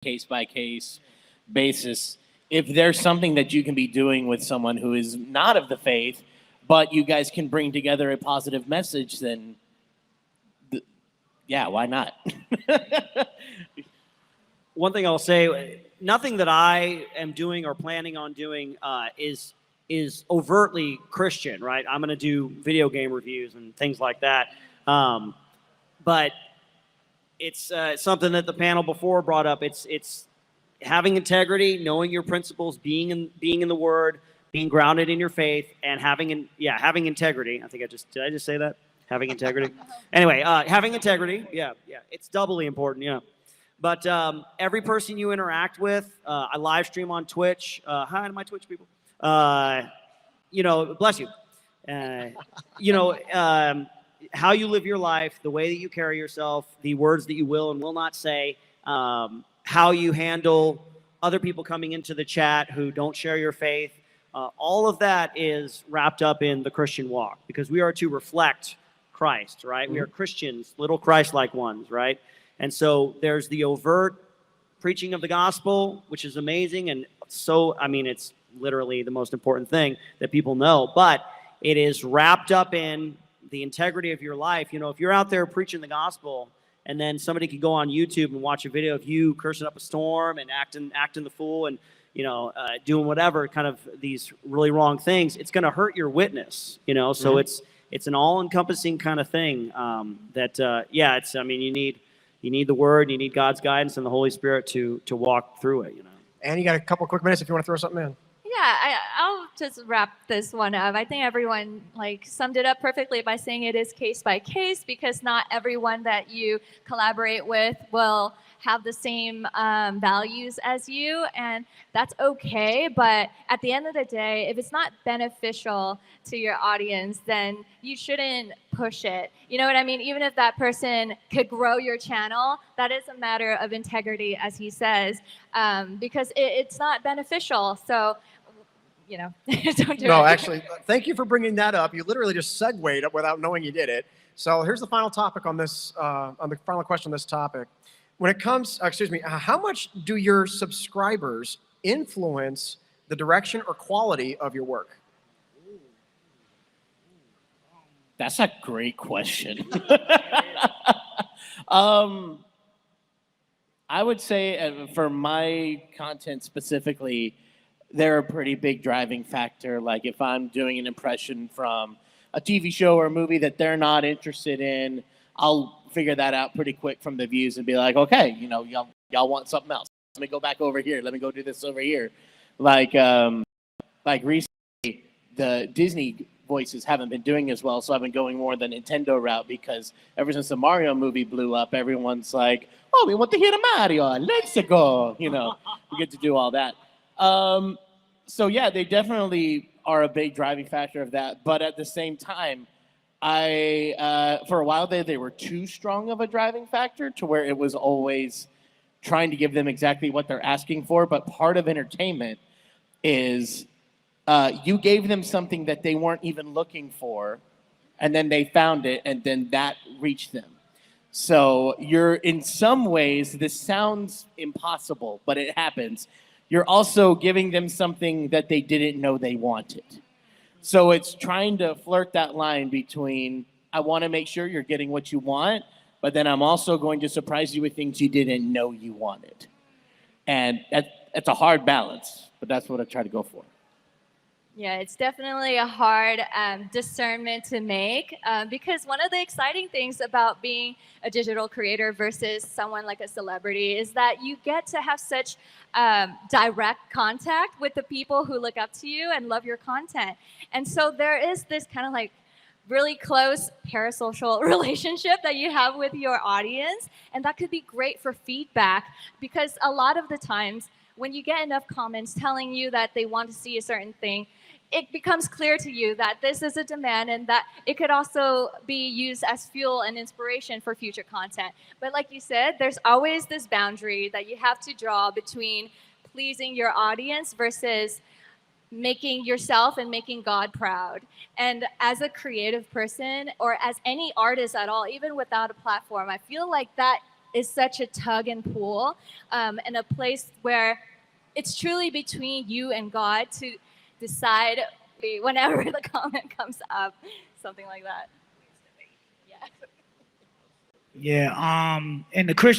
case by case basis. If there's something that you can be doing with someone who is not of the faith, but you guys can bring together a positive message, then yeah, why not? One thing I'll say, nothing that I am doing or planning on doing is overtly Christian, right? I'm going to do video game reviews and things like that. But it's something that the panel before brought up. It's having integrity, knowing your principles, being in the Word, being grounded in your faith, and having integrity. Did I just say that? Having integrity. Anyway, having integrity. Yeah. It's doubly important. Yeah. But every person you interact with, I live stream on Twitch. Hi to my Twitch people. Bless you. How you live your life, the way that you carry yourself, the words that you will and will not say, how you handle other people coming into the chat who don't share your faith. All of that is wrapped up in the Christian walk, because we are to reflect Christ, right? Mm-hmm. We are Christians, little Christ-like ones, right? And so there's the overt preaching of the gospel, which is amazing. And so, it's literally the most important thing that people know. But it is wrapped up in the integrity of your life. If you're out there preaching the gospel, and then somebody could go on YouTube and watch a video of you cursing up a storm and acting the fool and, doing whatever, kind of these really wrong things, it's going to hurt your witness, So mm-hmm. It's an all-encompassing kind of thing you need the Word, you need God's guidance and the Holy Spirit to walk through it, And you got a couple quick minutes if you want to throw something in. Yeah, I'll just wrap this one up. I think everyone summed it up perfectly by saying it is case by case, because not everyone that you collaborate with will have the same values as you, and that's okay. But at the end of the day, if it's not beneficial to your audience, then you shouldn't push it. You know what I mean? Even if that person could grow your channel, that is a matter of integrity, as he says, because it's not beneficial. So, don't do it. No, actually, thank you for bringing that up. You literally just segued up without knowing you did it. So here's the final topic on this, on the final question on this topic. When it comes, how much do your subscribers influence the direction or quality of your work? That's a great question. I would say for my content specifically, they're a pretty big driving factor. Like if I'm doing an impression from a TV show or a movie that they're not interested in, I'll figure that out pretty quick from the views and be like, okay, y'all want something else. Let me go back over here. Let me go do this over here. Like recently, the Disney voices haven't been doing as well, so I've been going more the Nintendo route, because ever since the Mario movie blew up, everyone's like, oh, we want to hear the Mario. Let's go. We get to do all that. So yeah, they definitely are a big driving factor of that. But at the same time, for a while they were too strong of a driving factor to where it was always trying to give them exactly what they're asking for. But part of entertainment is you gave them something that they weren't even looking for, and then they found it, and then that reached them. So you're, in some ways, this sounds impossible, but it happens. You're also giving them something that they didn't know they wanted. So it's trying to flirt that line between, I want to make sure you're getting what you want, but then I'm also going to surprise you with things you didn't know you wanted. And that's a hard balance, but that's what I try to go for. Yeah, it's definitely a hard discernment to make, because one of the exciting things about being a digital creator versus someone like a celebrity is that you get to have such direct contact with the people who look up to you and love your content. And so there is this kind of really close parasocial relationship that you have with your audience, and that could be great for feedback, because a lot of the times when you get enough comments telling you that they want to see a certain thing, it becomes clear to you that this is a demand and that it could also be used as fuel and inspiration for future content. But like you said, there's always this boundary that you have to draw between pleasing your audience versus making yourself and making God proud. And as a creative person, or as any artist at all, even without a platform, I feel like that is such a tug and pull, and a place where it's truly between you and God to decide whenever the comment comes up, something like that. Yeah. Yeah. In the Christian